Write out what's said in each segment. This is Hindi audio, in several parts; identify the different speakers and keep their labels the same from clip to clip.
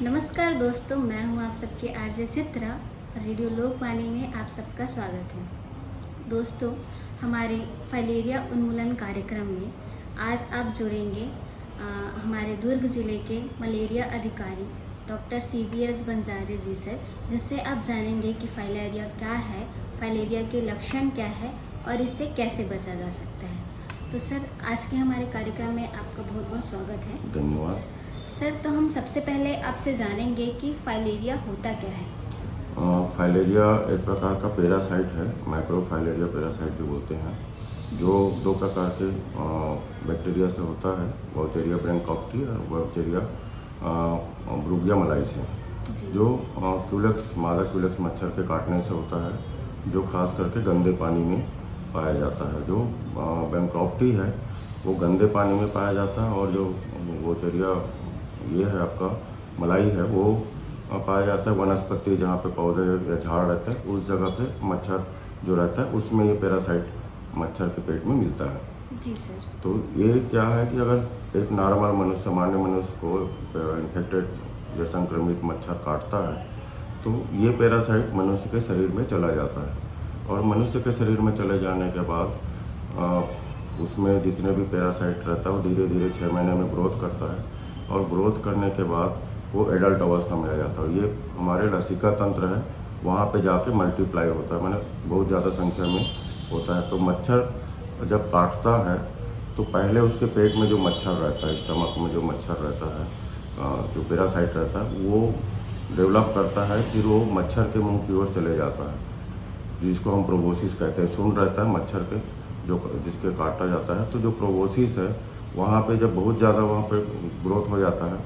Speaker 1: नमस्कार दोस्तों, मैं हूं आप सबकी आरजे चित्रा। रेडियो लोकवाणी में आप सबका स्वागत है। दोस्तों, हमारे फाइलेरिया उन्मूलन कार्यक्रम में आज आप जुड़ेंगे हमारे दुर्ग जिले के मलेरिया अधिकारी डॉक्टर CBS बंजारे जी से, जिससे आप जानेंगे कि फाइलेरिया क्या है, फाइलेरिया के लक्षण क्या है और इससे कैसे बचा जा सकता है। तो सर, आज के हमारे कार्यक्रम में आपका बहुत बहुत स्वागत है।
Speaker 2: धन्यवाद।
Speaker 1: सर, तो हम सबसे पहले आपसे जानेंगे कि फाइलेरिया होता क्या है।
Speaker 2: फाइलेरिया एक प्रकार का पैरासाइट है, माइक्रोफाइलेरिया पैरासाइट जो बोलते हैं, जो दो प्रकार के बैक्टीरिया से होता है, वाउचेरिया ब्रैंकॉप्टी और वाउचेरिया ब्रूगिया मलाइसी, जो क्यूलेक्स मादा क्यूलेक्स मच्छर के काटने से होता है, जो खास करके गंदे पानी में पाया जाता है। जो ब्रैंकॉप्टी है वो गंदे पानी में पाया जाता है, और जो वाउचेरिया ये है आपका मलाई है वो पाया जाता है वनस्पति, जहाँ पे पौधे या झाड़ रहते हैं उस जगह पे मच्छर जो रहता है उसमें ये पैरासाइट मच्छर के पेट में मिलता है।
Speaker 1: जी सर।
Speaker 2: तो ये क्या है कि अगर एक नॉर्मल मनुष्य, सामान्य मनुष्य को इन्फेक्टेड या संक्रमित मच्छर काटता है तो ये पैरासाइट मनुष्य के शरीर में चला जाता है, और मनुष्य के शरीर में चले जाने के बाद उसमें जितने भी पैरासाइट रहता है वो धीरे धीरे 6 महीने में ग्रोथ करता है, और ग्रोथ करने के बाद वो एडल्ट अवस्था में आ जाता है। ये हमारे लसिका तंत्र है, वहाँ पे जाके मल्टीप्लाई होता है, माने बहुत ज़्यादा संख्या में होता है। तो मच्छर जब काटता है तो पहले उसके पेट में जो मच्छर रहता है, स्टमक में जो मच्छर रहता है, जो पैरासाइट रहता है, वो डेवलप करता है, फिर वो मच्छर के मुंह की ओर चले जाता है, जिसको हम प्रोबोसिस कहते हैं। सुन रहता है मच्छर के जो जिसके काटा जाता है, तो जो प्रोबोसिस है वहाँ पे जब बहुत ज़्यादा वहाँ पे ग्रोथ हो जाता है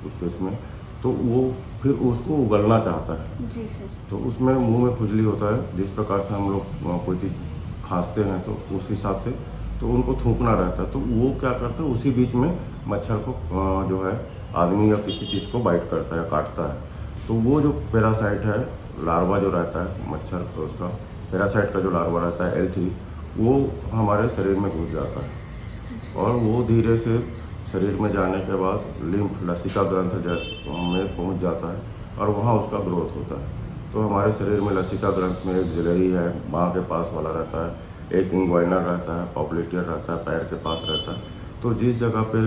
Speaker 2: उसके उसमें, तो वो फिर उसको उगलना चाहता है।
Speaker 1: जी सर।
Speaker 2: तो उसमें मुंह में खुजली होता है, जिस प्रकार से हम लोग कोई चीज़ खांसते हैं तो उस हिसाब से तो उनको थूकना रहता है। तो वो क्या करता है, उसी बीच में मच्छर को जो है आदमी या किसी चीज़ को बाइट करता है, काटता है। तो वो जो पैरासाइट है, लार्वा जो रहता है मच्छर का, उसका पैरासाइट का जो लार्वा रहता है L3, वो हमारे शरीर में घुस जाता है, और वो धीरे से शरीर में जाने के बाद लिम्फ लसिका ग्रंथ में पहुंच जाता है, और वहाँ उसका ग्रोथ होता है। तो हमारे शरीर में लसिका ग्रंथ में एक जिलेरी है, बाँह के पास वाला रहता है, एक इंग्वाइनर रहता है, पॉपुलेटियर रहता है, पैर के पास रहता है। तो जिस जगह पे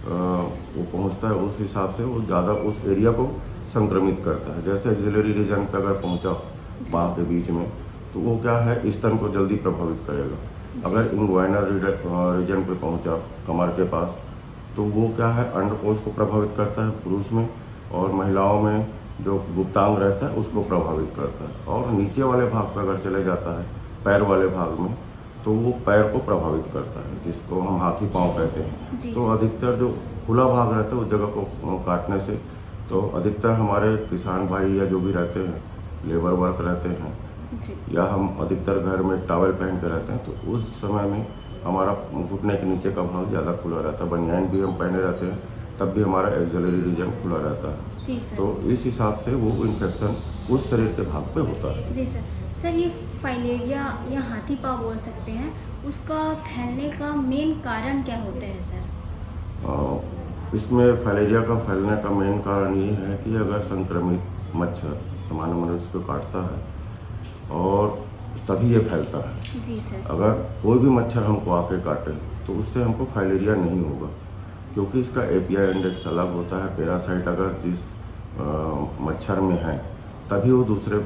Speaker 2: वो पहुंचता है उस हिसाब से वो ज़्यादा उस एरिया को संक्रमित करता है। जैसे एक्सिलरी रीजन पे अगर पहुंचा बाँह के बीच में, तो वो क्या है, स्तन को जल्दी प्रभावित करेगा। अगर इंग्वाइनर रीजन पे पहुंचा कमर के पास, तो वो क्या है, अंडकोश को प्रभावित करता है पुरुष में, और महिलाओं में जो गुप्तांग रहता है उसको प्रभावित करता है। और नीचे वाले भाग पर अगर चले जाता है, पैर वाले भाग में, तो वो पैर को प्रभावित करता है, जिसको हम हाथी पाँव कहते हैं। तो अधिकतर जो खुला भाग रहता है उस जगह को काटने से, तो अधिकतर हमारे किसान भाई या जो भी रहते हैं, लेबर वर्क रहते हैं, या हम अधिकतर घर में टॉवल पहन के रहते हैं, तो उस समय में हमारा घुटने के नीचे का भाग ज़्यादा खुला रहता है। बनियान भी हम पहने रहते हैं तब भी हमारा एक्सिलरी रीजन खुला रहता है।
Speaker 1: जी सर।
Speaker 2: तो इस हिसाब से वो इन्फेक्शन उस शरीर के भाग पे होता है।
Speaker 1: जी सर। सर, ये फाइलेरिया या हाथी पाँव बोल सकते हैं, उसका फैलने का मेन कारण क्या होता है सर?
Speaker 2: इसमें फाइलेरिया का फैलने का मेन कारण ये है कि अगर संक्रमित मच्छर सामान्य मनुष्य को काटता है, और तभी ये फैलता है।
Speaker 1: जी सर।
Speaker 2: अगर कोई भी मच्छर हमको आके काटे तो उससे हमको फाइलेरिया नहीं होगा, क्योंकि इसका API इंडेक्स अलग होता है। पैरासाइट अगर जिस मच्छर में है तभी वो दूसरे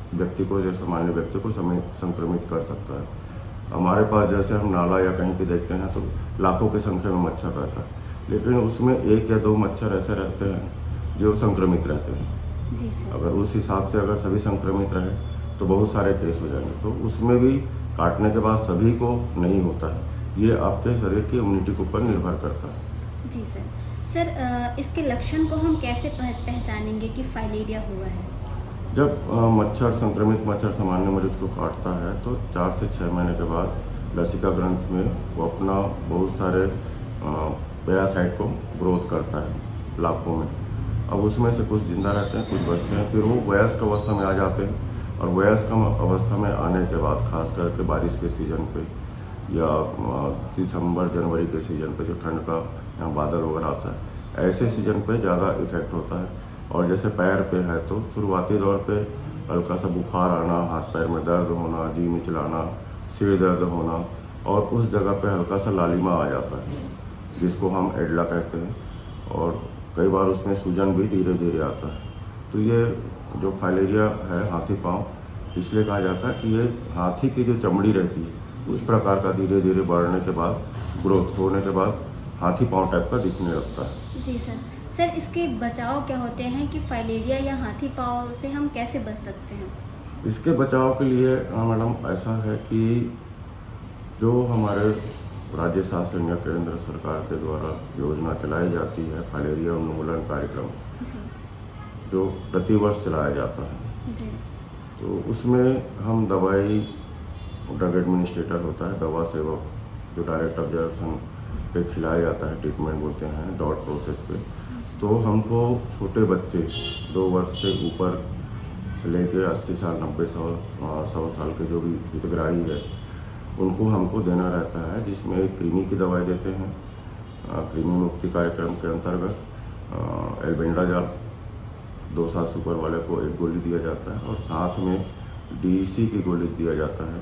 Speaker 2: व्यक्ति को, जैसे सामान्य व्यक्ति को संक्रमित कर सकता है। हमारे पास जैसे हम नाला या कहीं पे देखते हैं तो लाखों की संख्या में मच्छर रहता है, लेकिन उसमें 1 या 2 मच्छर ऐसे रहते हैं जो संक्रमित रहते हैं।
Speaker 1: जी सर।
Speaker 2: अगर उस हिसाब से अगर सभी संक्रमित रहे तो बहुत सारे केस हो जाएंगे। तो उसमें भी काटने के बाद सभी को नहीं होता है, ये आपके शरीर की इम्यूनिटी के ऊपर निर्भर करता है।
Speaker 1: जी सर। सर, इसके लक्षण को हम कैसे पहचानेंगे कि फाइलेरिया हुआ है?
Speaker 2: जब संक्रमित मच्छर सामान्य मरीज को काटता है तो 4 से 6 महीने के बाद लसिका ग्रंथ में वो अपना बहुत सारे पैरासाइट को ग्रोथ करता है लाखों में। अब उसमें से कुछ जिंदा रहते हैं, कुछ बचते हैं, फिर वो वयस्क अवस्था में आ जाते हैं। और वयस्क अवस्था में आने के बाद खास करके बारिश के सीज़न पे या दिसंबर जनवरी के सीज़न पे जो ठंड का यहाँ बादल वगैरह आता है, ऐसे सीजन पे ज़्यादा इफेक्ट होता है। और जैसे पैर पे है तो शुरुआती दौर पे हल्का सा बुखार आना, हाथ पैर में दर्द होना, जी मिचलाना, सिर दर्द होना, और उस जगह पे हल्का सा लालिमा आ जाता है जिसको हम एडला कहते हैं, और कई बार उसमें सूजन भी धीरे धीरे आता है। तो ये जो फाइलेरिया है हाथी पाँव, इसलिए कहा जाता है कि ये हाथी की जो चमड़ी रहती है उस प्रकार का धीरे धीरे बढ़ने के बाद, ग्रोथ होने के बाद हाथी पाँव टाइप का दिखने लगता है।
Speaker 1: जी सर। सर, इसके बचाव क्या होते हैं कि फाइलेरिया या हाथी पाँव से हम कैसे बच सकते हैं?
Speaker 2: इसके बचाव के लिए मैडम ऐसा है कि जो हमारे राज्य शासन या केंद्र सरकार के द्वारा योजना चलाई जाती है फाइलेरिया उन्मूलन कार्यक्रम,
Speaker 1: जी।
Speaker 2: जो प्रतिवर्ष चलाया जाता है,
Speaker 1: जी।
Speaker 2: तो उसमें हम दवाई, ड्रग एडमिनिस्ट्रेटर होता है, दवा सेवक, जो डायरेक्ट ऑब्जर्वेशन पे खिलाया जाता है, ट्रीटमेंट बोलते हैं, डॉट प्रोसेस पे। तो हमको छोटे बच्चे 2 वर्ष से ऊपर से लेके 80 साल, 90 साल, 100 साल के जो भी हितग्राही है उनको हमको देना रहता है, जिसमें एक कृमि की दवाई देते हैं। कृमि मुक्ति कार्यक्रम के अंतर्गत एल्बेंडाजॉल 2 साल से ऊपर वाले को 1 गोली दिया जाता है, और साथ में डीईसी की गोली दिया जाता है,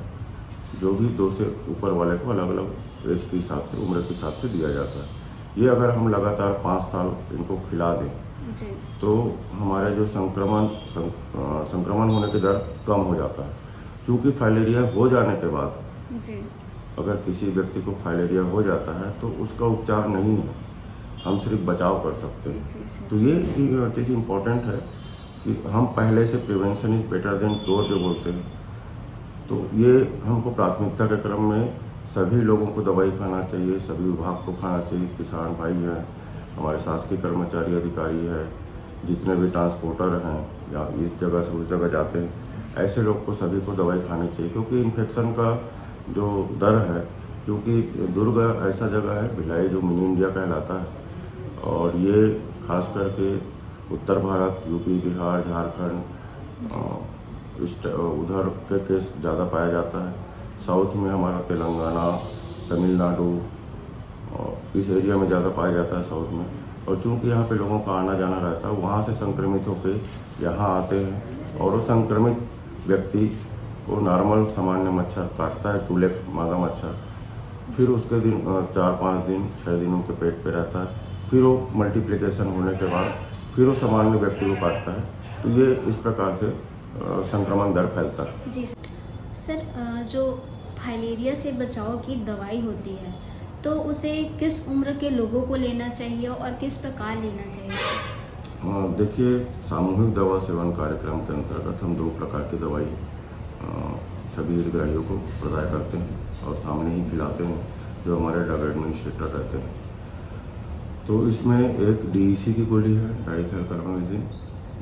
Speaker 2: जो भी 2 से ऊपर वाले को अलग अलग एज के हिसाब से, उम्र के हिसाब से दिया जाता है। ये अगर हम लगातार 5 साल इनको खिला दें
Speaker 1: जी।
Speaker 2: तो हमारे जो संक्रमण होने की दर कम हो जाता है। क्योंकि फाइलेरिया हो जाने के बाद,
Speaker 1: जी।
Speaker 2: अगर किसी व्यक्ति को फाइलेरिया हो जाता है तो उसका उपचार नहीं है, हम सिर्फ बचाव कर सकते हैं।
Speaker 1: जी सर।
Speaker 2: तो ये चीज़ इम्पोर्टेंट है कि हम पहले से, prevention is better than cure जो बोलते हैं, तो ये हमको प्राथमिकता के क्रम में सभी लोगों को दवाई खाना चाहिए, सभी विभाग को खाना चाहिए। किसान भाई हैं, हमारे शासकीय कर्मचारी, अधिकारी है, जितने भी ट्रांसपोर्टर हैं या इस जगह से उस जगह जाते हैं, ऐसे लोग को सभी को दवाई खानी चाहिए। क्योंकि इन्फेक्शन का जो दर है, क्योंकि दुर्ग ऐसा जगह है, भिलाई जो मिनी इंडिया कहलाता है, और ये खास करके उत्तर भारत, यूपी, बिहार, झारखंड, उधर के केस ज़्यादा पाया जाता है। साउथ में हमारा तेलंगाना, तमिलनाडु, और इस एरिया में ज़्यादा पाया जाता है साउथ में। और चूंकि यहाँ पे लोगों का आना जाना रहता है, वहाँ से संक्रमित होकर यहाँ आते हैं, और वो संक्रमित व्यक्ति को नॉर्मल सामान्य मच्छर काटता है, क्यूलेक्स मादा मच्छर, फिर उसके दिन 4-5 दिन, 6 दिन उनके पेट पे रहता है, फिर वो मल्टीप्लिकेशन होने के बाद फिर वो सामान्य व्यक्ति को काटता है। तो ये इस प्रकार से संक्रमण दर फैलता है।
Speaker 1: जी सर। जो फाइलेरिया से बचाव की दवाई होती है, तो उसे किस उम्र के लोगों को लेना चाहिए और किस प्रकार लेना चाहिए?
Speaker 2: देखिए, सामूहिक दवा सेवन कार्यक्रम के अंतर्गत हम 2 प्रकार की दवाई सभी हितग्राहियों को प्रदान करते हैं और सामने ही खिलाते हैं, जो हमारे ड्रग एडमिनिस्ट्रेटर रहते हैं। तो इसमें एक डीईसी की गोली है, डाइथाइलकार्बोनेजिन,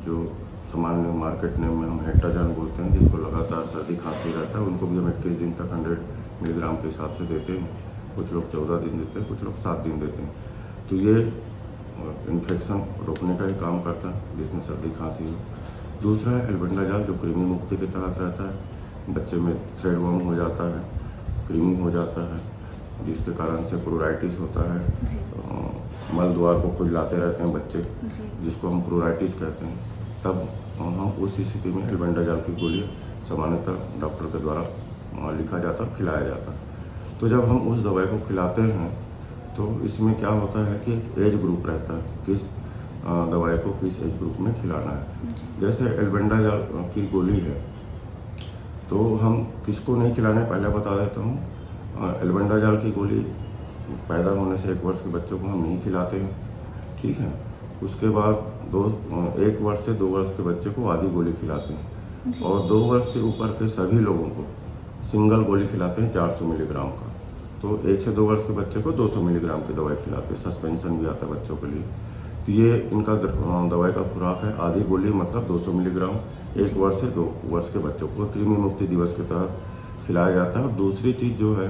Speaker 2: जो सामान्य मार्केट नेम में हम हेक्टाजान बोलते हैं, जिसको लगातार सर्दी खांसी रहता है, उनको भी हम 21 दिन तक 100 मिलीग्राम के हिसाब से देते हैं। कुछ लोग 14 दिन देते हैं, कुछ लोग 7 दिन देते हैं। तो ये इन्फेक्शन रोकने का ही काम करता है, जिसमें सर्दी खांसी हो। दूसरा है एल्बेंडाजॉल, जो कृमि मुक्ति के तहत रहता है। बच्चे में थ्रेडवर्म हो जाता है, कृमि हो जाता है, जिसके कारण से प्लूराइटिस होता है, मल द्वार को खुजलाते रहते हैं बच्चे, जिसको हम प्लूराइटिस कहते हैं। तब हम उस स्थिति में एल्बेंडाजॉल की गोली सामान्यतः डॉक्टर के द्वारा लिखा जाता है, खिलाया जाता है। तो जब हम उस दवाई को खिलाते हैं तो इसमें क्या होता है कि एक एज ग्रुप रहता है, किस दवाई को किस एज ग्रुप में खिलाना है। जैसे एल्बेंडाजॉल की गोली है, तो हम किसको नहीं खिलाना है पहले बता देता हूँ। एल्बेंडाजॉल की गोली पैदा होने से 1 वर्ष के बच्चों को हम नहीं खिलाते हैं, ठीक है। उसके बाद 1 वर्ष से 2 वर्ष के बच्चे को आधी गोली खिलाते हैं, और 2 वर्ष से ऊपर के सभी लोगों को सिंगल गोली खिलाते हैं 400 मिलीग्राम का। तो 1 से 2 वर्ष के बच्चे को 200 मिलीग्राम की दवाई खिलाते हैं, सस्पेंशन भी आता है बच्चों के लिए। तो ये इनका दवाई का खुराक है, आधी गोली मतलब 200 मिलीग्राम 1 वर्ष से 2 वर्ष के बच्चों को कृमि मुक्ति दिवस के तहत खिलाया जाता है। और दूसरी चीज़ जो है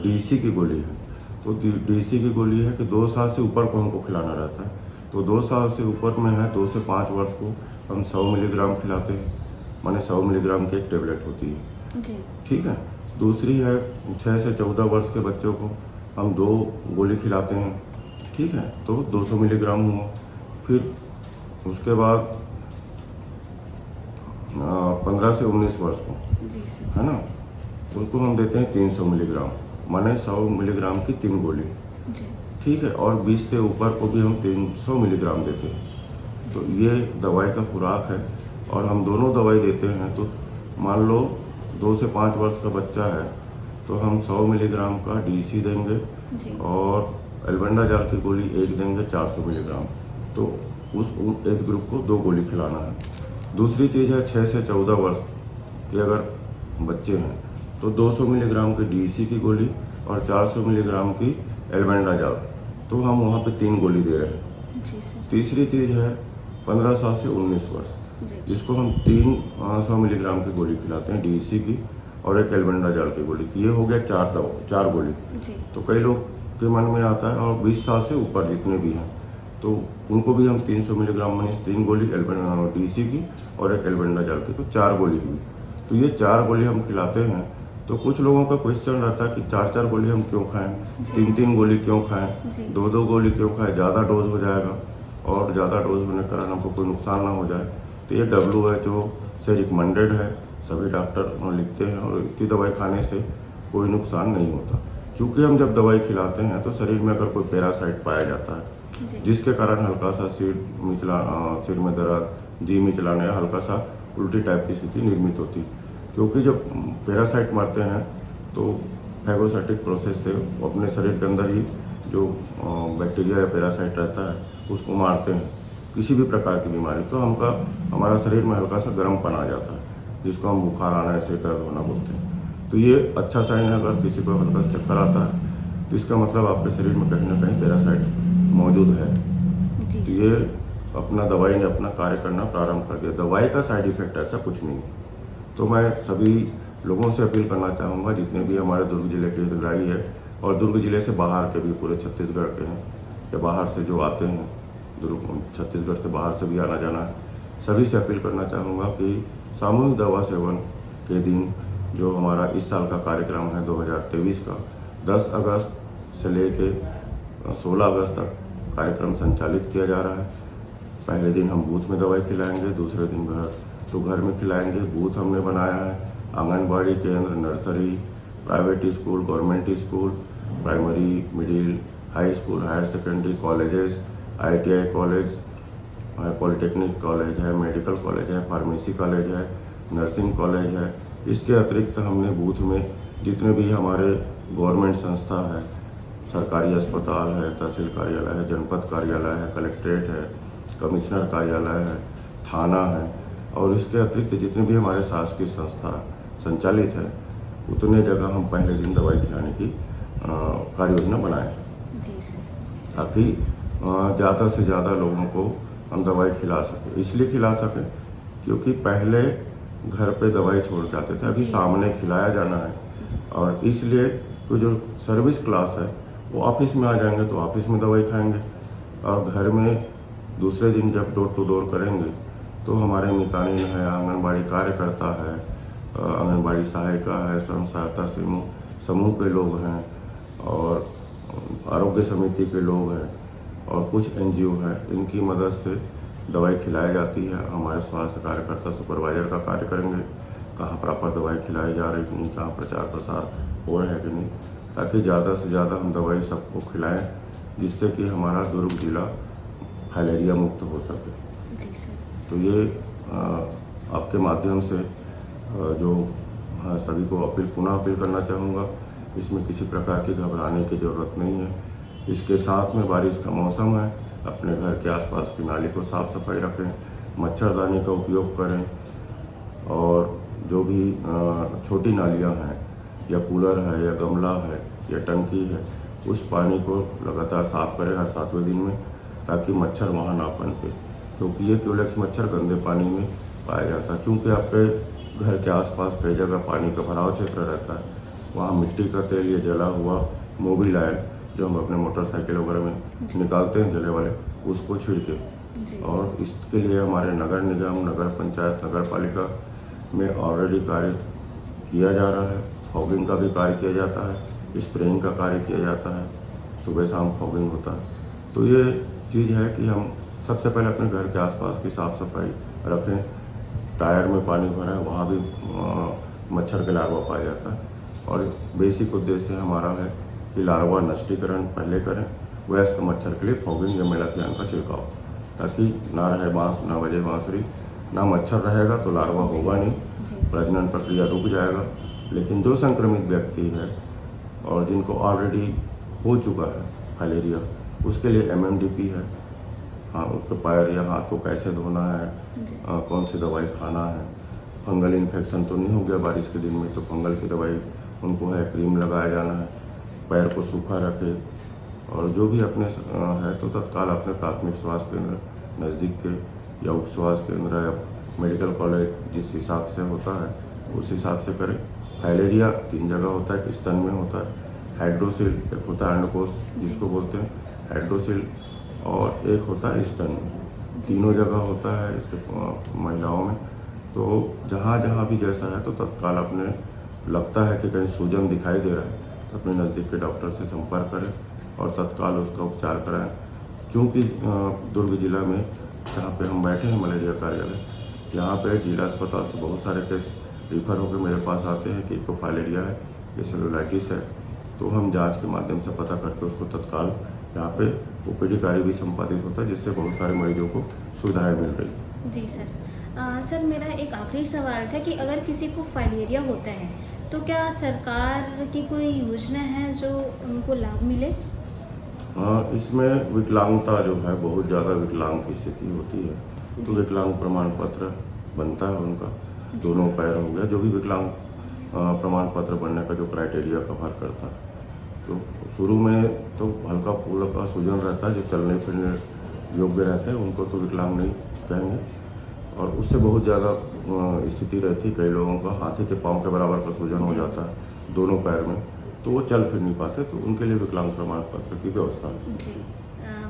Speaker 2: डीसी की गोली है। तो डीसी की गोली है कि 2 साल से ऊपर को हमको खिलाना रहता है। तो 2 साल से ऊपर में है, 2 से 5 वर्ष को हम 100 मिलीग्राम खिलाते हैं, माने 100 मिलीग्राम की एक टेबलेट होती है
Speaker 1: जी।
Speaker 2: ठीक है। दूसरी है 6 से 14 वर्ष के बच्चों को हम 2 गोली खिलाते हैं, ठीक है, तो 200 मिलीग्राम हुआ। फिर उसके बाद 15 से 19 वर्ष को,
Speaker 1: जी सर।
Speaker 2: है ना, उसको हम देते हैं 300 मिलीग्राम, माने 100 मिलीग्राम की 3 गोली।
Speaker 1: जी।
Speaker 2: ठीक है, और 20 से ऊपर को भी हम 300 मिलीग्राम देते हैं। तो ये दवाई का खुराक है, और हम दोनों दवाई देते हैं। तो मान लो 2 से 5 वर्ष का बच्चा है, तो हम 100 मिलीग्राम का डीसी देंगे,
Speaker 1: जी।
Speaker 2: और एल्बेंडाजॉल की गोली एक देंगे 400 मिलीग्राम। तो उस एज ग्रुप को 2 गोली खिलाना है। दूसरी चीज़ है 6 से 14 वर्ष के अगर बच्चे हैं, तो 200 मिलीग्राम की डीसी की गोली और 400 मिलीग्राम की एल्बेंडाजॉल, तो हम वहाँ पे 3 गोली दे रहे हैं।
Speaker 1: जी सर।
Speaker 2: तीसरी चीज़ है 15 साल से 19 वर्ष,
Speaker 1: जी।
Speaker 2: जिसको हम 300 मिलीग्राम की गोली खिलाते हैं डीसी की, और एक एल्बेंडाजॉल की गोली। तो ये हो गया 4 गोली।
Speaker 1: जी।
Speaker 2: तो कई लोग के मन में आता है, और 20 साल से ऊपर जितने भी हैं, तो उनको भी हम 300 मिलीग्राम मानी 3 गोली डीसी की और एक एल्बेंडाजॉल की, तो 4 गोली हुई। तो ये 4 गोली हम खिलाते हैं। तो कुछ लोगों का क्वेश्चन रहता है कि 4-4 गोली हम क्यों खाएं, 3-3 गोली क्यों खाएं,
Speaker 1: जी।
Speaker 2: 2-2 गोली क्यों खाएं, ज़्यादा डोज हो जाएगा, और ज़्यादा डोज होने के कारण हमको कोई नुकसान ना हो जाए। तो ये WHO से रिकमेंडेड है, सभी डॉक्टर लिखते हैं, और इतनी दवाई खाने से कोई नुकसान नहीं होता। क्योंकि हम जब दवाई खिलाते हैं तो शरीर में अगर कोई पैरासाइट पाया जाता है,
Speaker 1: जी।
Speaker 2: जिसके कारण हल्का सा सिर में दर्द, जी मिचलाने या हल्का सा उल्टी टाइप की स्थिति निर्मित होती है। क्योंकि जब पैरासाइट मरते हैं तो फैगोसाइटिक प्रोसेस से अपने शरीर के अंदर ही जो बैक्टीरिया या पैरासाइट रहता है उसको मारते हैं, किसी भी प्रकार की बीमारी। तो हमारा शरीर में हल्का सा गर्मपन आ जाता है, जिसको हम बुखार आना, ऐसे दर्द होना बोलते हैं। तो ये अच्छा साइन है। अगर किसी को हल्का सा चक्कर आता है, तो इसका मतलब आपके शरीर में कहीं ना कहीं पैरासाइट मौजूद है।
Speaker 1: जी
Speaker 2: तो
Speaker 1: सर।
Speaker 2: ये अपना दवाई ने अपना कार्य करना प्रारंभ कर दिया। दवाई का साइड इफेक्ट ऐसा कुछ नहीं है। तो मैं सभी लोगों से अपील करना चाहूँगा, जितने भी हमारे दुर्ग जिले के हितग्राही है, और दुर्ग जिले से बाहर के भी, पूरे छत्तीसगढ़ के हैं या बाहर से जो आते हैं, दुर्ग छत्तीसगढ़ से बाहर से भी आना जाना है, सभी से अपील करना चाहूँगा कि सामूहिक दवा सेवन के दिन जो हमारा इस साल का कार्यक्रम है 2023 का, 10 अगस्त से लेके 16 अगस्त तक कार्यक्रम संचालित किया जा रहा है। पहले दिन हम बूथ में दवाई खिलाएंगे, दूसरे दिन घर में खिलाएंगे। बूथ हमने बनाया है आंगनबाड़ी केंद्र, nursery, private school, government school, primary, middle, high school, higher secondary, colleges, ITI college, polytechnic college है, मेडिकल कॉलेज है, फार्मेसी कॉलेज है, नर्सिंग कॉलेज है। इसके अतिरिक्त हमने बूथ में जितने भी हमारे गवर्नमेंट संस्था है, सरकारी अस्पताल है, तहसील कार्यालय है, जनपद कार्यालय है, कलेक्ट्रेट है, कमिश्नर कार्यालय है, थाना है, और इसके अतिरिक्त जितने भी हमारे शासकीय संस्था संचालित है, उतने जगह हम पहले दिन दवाई खिलाने की कार्य योजना बनाएं,
Speaker 1: जी सर।
Speaker 2: ताकि ज़्यादा से ज़्यादा लोगों को हम दवाई खिला सकें। इसलिए खिला सकें क्योंकि पहले घर पे दवाई छोड़ के आते थे, अभी
Speaker 1: जी।
Speaker 2: सामने खिलाया जाना है। और इसलिए तो जो सर्विस क्लास है वो ऑफिस में आ जाएंगे, तो ऑफिस में दवाई खाएंगे, और घर में दूसरे दिन जब डोर टू डोर करेंगे तो हमारे मितानिन है, आंगनबाड़ी कार्यकर्ता है, आंगनबाड़ी सहायिका है, स्वयं सहायता समूह के लोग हैं, और आरोग्य समिति के लोग हैं, और कुछ NGO है, इनकी मदद से दवाई खिलाई जाती है। हमारे स्वास्थ्य कार्यकर्ता सुपरवाइजर का कार्य करेंगे, कहाँ प्रॉपर दवाई खिलाई जा रही कि नहीं, कहाँ प्रचार प्रसार हो रहा है कि नहीं, ताकि ज़्यादा से ज़्यादा हम दवाई सबको खिलाएं, जिससे कि हमारा दुर्ग जिला फाइलेरिया मुक्त हो सके।
Speaker 1: जी सर।
Speaker 2: तो ये आपके माध्यम से जो सभी को पुनः अपील करना चाहूँगा, इसमें किसी प्रकार की घबराने की ज़रूरत नहीं है। इसके साथ में बारिश का मौसम है, अपने घर के आसपास की नाली को साफ सफाई रखें, मच्छरदानी का उपयोग करें, और जो भी छोटी नालियाँ हैं, या कूलर है, या गमला है, या टंकी है, उस पानी को लगातार साफ करें हर 7वें दिन में, ताकि मच्छर वहाँ ना पनपे। क्योंकि ये क्यूलेक्स मच्छर गंदे पानी में पाया जाता है। चूँकि आपके घर के आसपास कई जगह पानी का भराव क्षेत्र रहता है, वहाँ मिट्टी का तेल या जला हुआ मोबिल ऑयल जो हम अपने मोटरसाइकिल वगैरह में निकालते हैं जले वाले, उसको छिड़के। और इसके लिए हमारे नगर निगम, नगर पंचायत, नगर पालिका में ऑलरेडी कार्य किया जा रहा है। फॉगिंग का भी कार्य किया जाता है, स्प्रेइंग का कार्य किया जाता है, सुबह शाम फॉगिंग होता है। तो ये चीज़ है कि हम सबसे पहले अपने घर के आसपास की साफ़ सफाई रखें। टायर में पानी भरा है वहाँ भी मच्छर के लार्वा पाया जाता है, और बेसिक उद्देश्य हमारा है कि लार्वा नष्टीकरण पहले करें, वयस्क मच्छर के लिए फॉगिंग या मेलाथियान का छिड़काव, ताकि ना रहे बांस ना बजे बांसुरी। ना मच्छर रहेगा तो लार्वा होगा नहीं, प्रजनन प्रक्रिया रुक जाएगा। लेकिन जो संक्रमित व्यक्ति है और जिनको ऑलरेडी हो चुका है फाइलेरिया, उसके लिए MMDP है। हाँ, उसके पैर या हाथ को कैसे धोना है, कौन सी दवाई खाना है। फंगल इन्फेक्शन तो नहीं हो गया बारिश के दिन में, तो फंगल की दवाई उनको है, क्रीम लगाया जाना है। पैर को सूखा रखे, और जो भी अपने है तो तत्काल अपने प्राथमिक स्वास्थ्य केंद्र नज़दीक के या उप स्वास्थ्य केंद्र या मेडिकल कॉलेज जिस हिसाब से होता है उस हिसाब से करें। फाइलेरिया 3 जगह होता है, एक स्तन में होता है, हाइड्रोसिल एक होता है अंडकोश जिसको बोलते हैं हाइड्रोसिल, और एक होता है स्तन में। तीनों जगह होता है इसके महिलाओं में। तो जहाँ जहाँ भी जैसा है तो तत्काल अपने लगता है कि कहीं सूजन दिखाई दे रहा है तो अपने नज़दीक के डॉक्टर से संपर्क करें और तत्काल उसका उपचार कराएं। चूँकि दुर्ग जिला में जहाँ पे हम बैठे हैं मलेरिया कार्यालय, यहाँ पे जिला अस्पताल से बहुत सारे केस रिफ़र होकर मेरे पास आते हैं कि इनको फाइलेरिया है, ये सेलुलाइटिस है। तो हम जांच के माध्यम से पता करके उसको तत्काल यहाँ पे OPD कार्य भी संपादित होता है, जिससे बहुत सारे मरीजों को सुविधाएँ मिल रही।
Speaker 1: जी सर। सर मेरा एक आखिरी सवाल था कि अगर किसी को फाइलेरिया होता है तो क्या सरकार की कोई योजना है जो उनको लाभ मिले?
Speaker 2: इसमें विकलांगता जो है, बहुत ज़्यादा विकलांग की स्थिति होती है, तो विकलांग प्रमाण पत्र बनता है उनका। दोनों पैर हो गया, जो भी विकलांग प्रमाण पत्र बनने का जो क्राइटेरिया कवर करता है। तो शुरू में तो हल्का फुल्का सूजन रहता है, जो चलने फिरने योग्य रहते हैं उनको तो विकलांग नहीं कहेंगे, और उससे बहुत ज़्यादा स्थिति रहती है। कई लोगों का हाथी के पाँव के बराबर का सूजन हो जाता है दोनों पैर में, तो वो चल फिर नहीं पाते, तो उनके लिए विकलांग प्रमाण पत्र की व्यवस्था है।
Speaker 1: जी,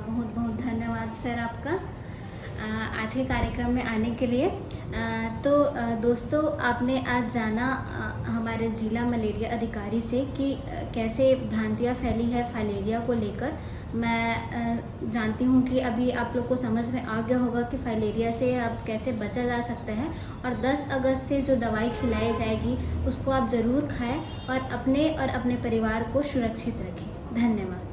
Speaker 1: बहुत बहुत धन्यवाद सर आपका आज के कार्यक्रम में आने के लिए। दोस्तों, आपने आज जाना हमारे जिला मलेरिया अधिकारी से कि कैसे भ्रांतियाँ फैली है फाइलेरिया को लेकर। मैं जानती हूँ कि अभी आप लोग को समझ में आ गया होगा कि फाइलेरिया से आप कैसे बचा जा सकता है, और 10 अगस्त से जो दवाई खिलाई जाएगी उसको आप ज़रूर खाएं और अपने परिवार को सुरक्षित रखें। धन्यवाद।